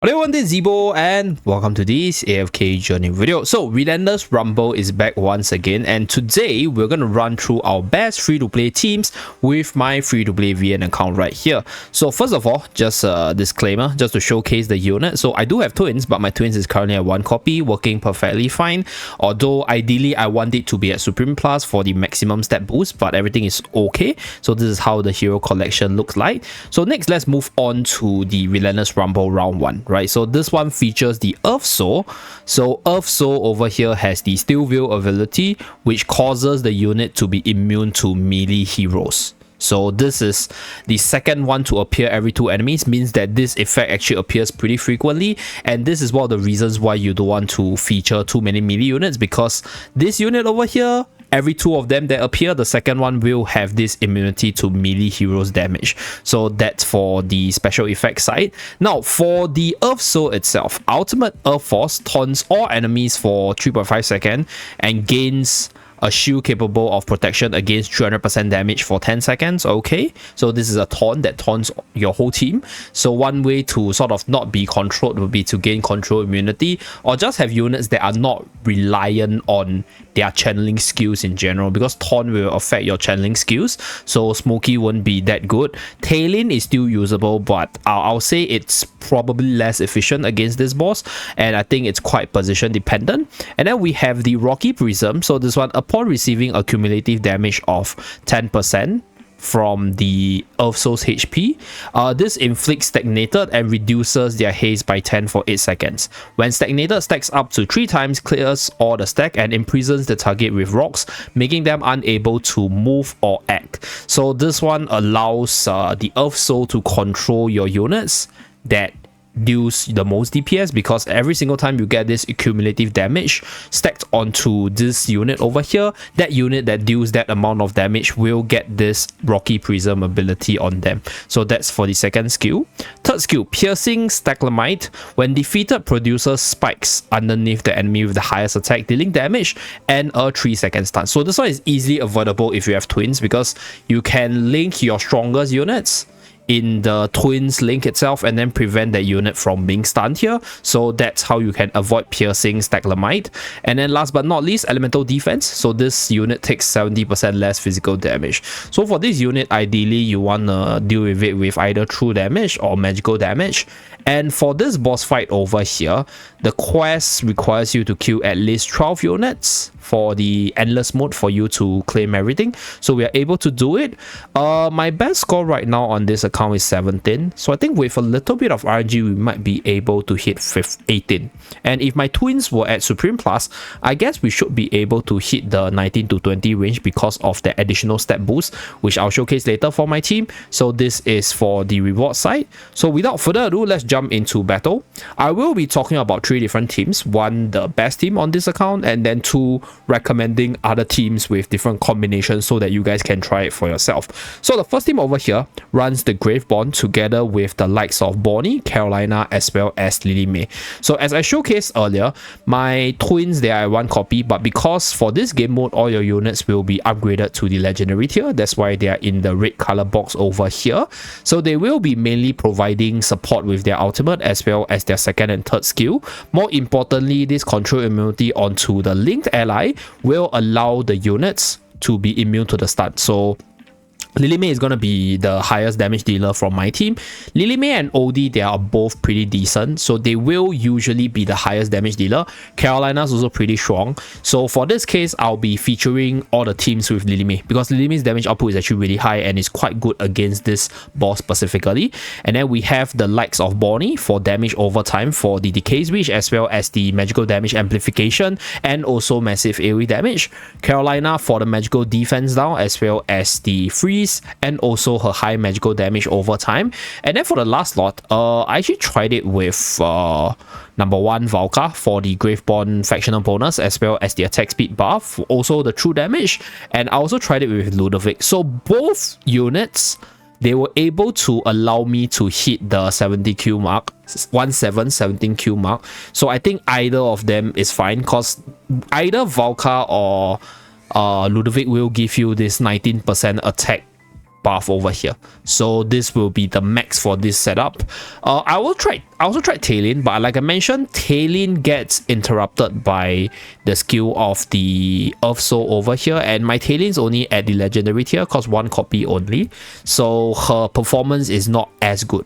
Hello everyone, this is Zeeebo and welcome to this AFK journey video. So Relentless Rumble is back once again, and today we're going to run through our best free-to-play teams with my free-to-play VN account right here. So first of all, just a disclaimer, just to showcase the unit. So I do have twins, but my twins is currently at 1 copy, working perfectly fine. Although ideally I want it to be at Supreme Plus for the maximum stat boost, but everything is okay. So this is how the hero collection looks like. So next, let's move on to the Relentless Rumble round 1. Right, so this one features the Earthsoul. So Earthsoul over here has the Steel Veil ability, which causes the unit to be immune to melee heroes. So this is the second one to appear every 2 enemies, means that this effect actually appears pretty frequently, and this is one of the reasons why you don't want to feature too many melee units, because this unit over here, every 2 of them that appear, the second one will have this immunity to melee heroes damage. So that's for the special effect side. Now for the Earthsoul itself, Ultimate Earth Force taunts all enemies for 3.5 seconds and gains a shield capable of protection against 300% damage for 10 seconds. Okay, so this is a taunt that taunts your whole team. So one way to sort of not be controlled would be to gain control immunity, or just have units that are not reliant on their channeling skills in general, because taunt will affect your channeling skills. So Smokey won't be that good. Tailin is still usable, but I'll say it's probably less efficient against this boss, and I think it's quite position dependent. And then we have the Rocky Prism. So this one, upon receiving a cumulative damage of 10% from the Earthsoul's HP, this inflicts stagnated and reduces their haste by 10 for 8 seconds. When stagnated stacks up to 3 times, clears all the stack and imprisons the target with rocks, making them unable to move or act. So this one allows the Earthsoul to control your units that deals the most DPS, because every single time you get this cumulative damage stacked onto this unit over here, that unit that deals that amount of damage will get this Rocky Prism ability on them. So that's for the second skill. Third skill, Piercing Stalagmite. When defeated, produces spikes underneath the enemy with the highest attack, dealing damage and a 3-second stun. So this one is easily avoidable if you have twins, because you can link your strongest units in the twins link itself and then prevent that unit from being stunned here. So that's how you can avoid Piercing Stalagmite. And then last but not least, Elemental Defense. So this unit takes 70% less physical damage. So for this unit, ideally you want to deal with it with either true damage or magical damage. And for this boss fight over here, the quest requires you to kill at least 12 units for the endless mode for you to claim everything. So we are able to do it. My best score right now on this account is 17. So I think with a little bit of RNG, we might be able to hit 18. And if my twins were at Supreme Plus, I guess we should be able to hit the 19 to 20 range because of the additional stat boost, which I'll showcase later for my team. So this is for the reward side. So without further ado, let's jump into battle. I will be talking about 3 different teams. 1, the best team on this account, and then 2, recommending other teams with different combinations so that you guys can try it for yourself. So the first team over here runs the Graveborn together with the likes of Bonnie, Carolina, as well as Lily May. So as I showcased earlier, my twins, they are 1 copy, but because for this game mode all your units will be upgraded to the legendary tier, that's why they are in the red color box over here. So they will be mainly providing support with their ultimate as well as their second and third skill. More importantly, this control immunity onto the linked ally will allow the units to be immune to the stun. So Lily May is going to be the highest damage dealer from my team. Lily May and Odie, they are both pretty decent, so they will usually be the highest damage dealer. Carolina's also pretty strong. So for this case, I'll be featuring all the teams with Lily May, because Lily May's damage output is actually really high and is quite good against this boss specifically. And then we have the likes of Bonnie for damage over time for the Decay's Reach, as well as the magical damage amplification and also massive AoE damage. Carolina for the magical defense down, as well as the freeze and also her high magical damage over time. And then for the last lot, I actually tried it with number 1 Valka for the Graveborn factional bonus, as well as the attack speed buff, also the true damage, and I also tried it with Ludovic. So both units, they were able to allow me to hit the 70 kill mark, 17 kill mark. So I think either of them is fine, because either Valka or Ludovic will give you this 19% attack buff over here. So this will be the max for this setup. I also tried Tailin, but like I mentioned, Tailin gets interrupted by the skill of the Earthsoul over here, and my Tailin's only at the legendary tier, cause 1 copy only, so her performance is not as good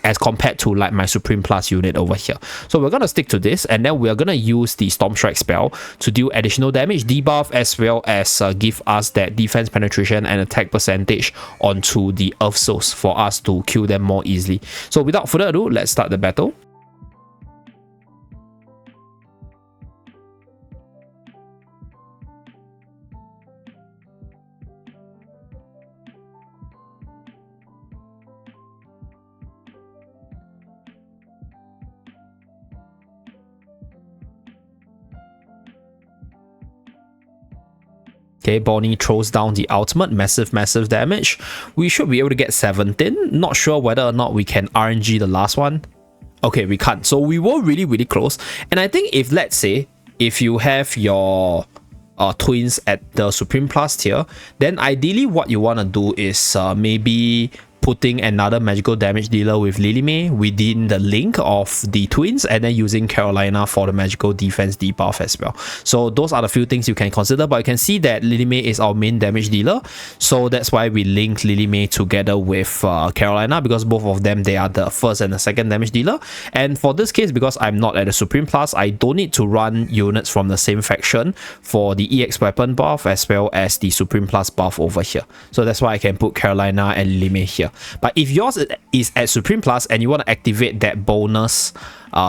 as compared to like my Supreme Plus unit over here. So we're gonna stick to this, and then we're gonna use the Storm Strike spell to deal additional damage debuff, as well as give us that defense penetration and attack percentage onto the Earthsouls for us to kill them more easily. So without further ado, let's start the battle. Okay, Bonnie throws down the ultimate, massive damage. We should be able to get 17. Not sure whether or not we can RNG the last one. Okay, we can't. So we were really close. And I think if, let's say, if you have your twins at the Supreme Plus tier, then ideally what you want to do is maybe putting another magical damage dealer with Lily May within the link of the twins, and then using Carolina for the magical defense debuff as well. So those are the few things you can consider, but you can see that Lily May is our main damage dealer, so that's why we linked Lily May together with Carolina, because both of them, they are the first and the second damage dealer. And for this case, because I'm not at the Supreme Plus, I don't need to run units from the same faction for the EX weapon buff as well as the Supreme Plus buff over here. So that's why I can put Carolina and Lily May here. But if yours is at Supreme Plus and you want to activate that bonus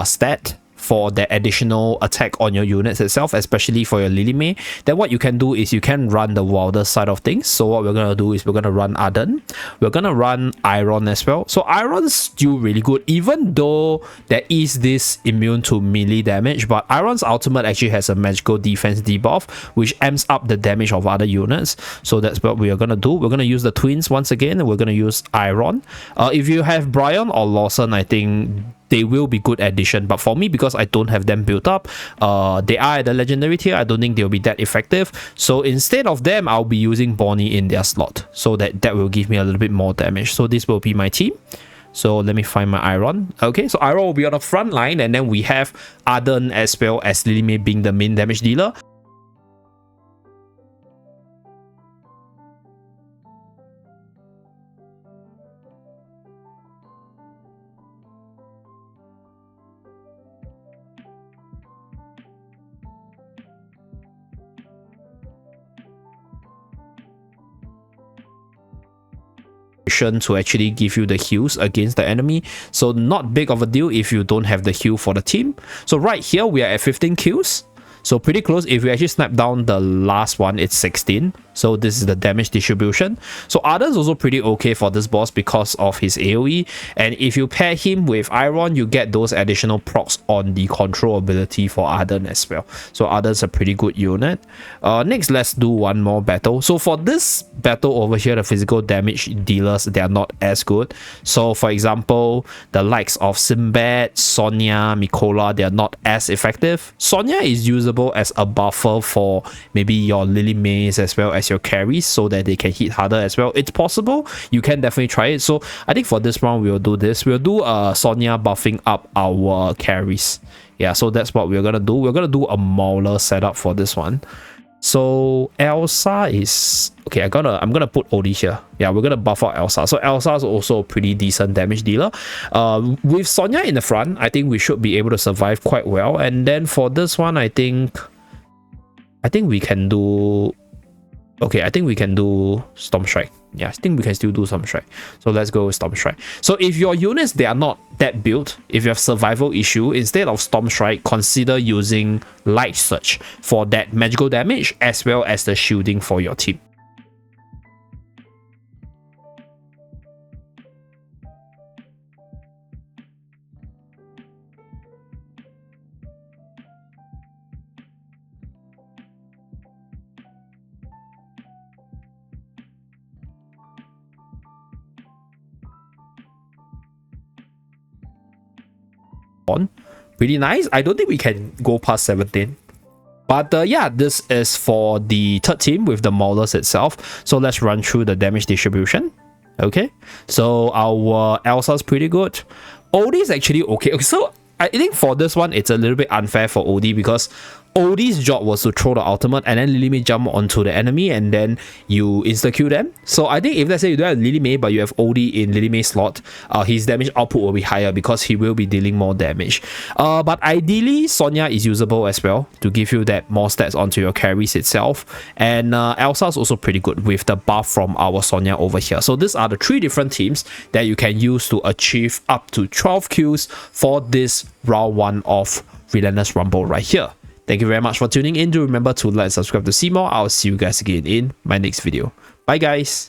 stat for the additional attack on your units itself, especially for your Lily May, then what you can do is you can run the wilder side of things. So what we're going to do is we're going to run Arden. We're going to run Iron as well. So Iron's still really good, even though there is this immune to melee damage, but Iron's ultimate actually has a magical defense debuff, which amps up the damage of other units. So that's what we are going to do. We're going to use the twins once again, and we're going to use Iron. If you have Brian or Lawson, I think they will be good addition, but for me, because I don't have them built up, they are at the legendary tier, I don't think they'll be that effective. So instead of them, I'll be using Bonnie in their slot, so that will give me a little bit more damage. So this will be my team. So let me find my Iron. Okay, so Iron will be on the front line, and then we have Arden as well as Lily May being the main damage dealer. To actually give you the heals against the enemy, so not big of a deal if you don't have the heal for the team. So right here we are at 15 kills, so pretty close. If we actually snap down the last one, it's 16. So this is the damage distribution. So Arden's also pretty okay for this boss because of his AoE, and if you pair him with Iron, you get those additional procs on the control ability for Arden as well. So Arden's a pretty good unit. Next, let's do one more battle. So for this battle over here, the physical damage dealers, they are not as good. So for example, the likes of Sinbad, Sonya, Mikola, they are not as effective. Sonya is usable as a buffer for maybe your Lily Mays as well as your carries, so that they can hit harder as well. It's possible, you can definitely try it. So I think for this round we'll do this. We'll do Sonya buffing up our carries. Yeah, so that's what we're gonna do. We're gonna do a Mauler setup for this one. So Elsa is okay. I'm gonna put Odie here. Yeah, we're gonna buff out Elsa. So Elsa is also a pretty decent damage dealer. With Sonya in the front, I think we should be able to survive quite well. And then for this one, I think we can do. Okay, I think we can do Storm Strike. Yeah, I think we can still do Storm Strike. So let's go with Storm Strike. So if your units, they are not that built, if you have survival issue, instead of Storm Strike, consider using Light Surge for that magical damage as well as the shielding for your team. Pretty nice. I don't think we can go past 17, but yeah, this is for the third team with the Maulers itself. So let's run through the damage distribution. Okay, so our Elsa's pretty good. Odie is actually okay. So I think for this one, it's a little bit unfair for Odie because Odie's job was to throw the ultimate and then Lily May jump onto the enemy and then you insta-kill them. So I think if let's say you don't have Lily May but you have Odie in Lily May's slot, his damage output will be higher because he will be dealing more damage. But ideally, Sonya is usable as well to give you that more stats onto your carries itself. And Elsa is also pretty good with the buff from our Sonya over here. So these are the 3 different teams that you can use to achieve up to 12 kills for this round 1 of Relentless Rumble right here. Thank you very much for tuning in. Do remember to like and subscribe to see more. I'll see you guys again in my next video. Bye guys.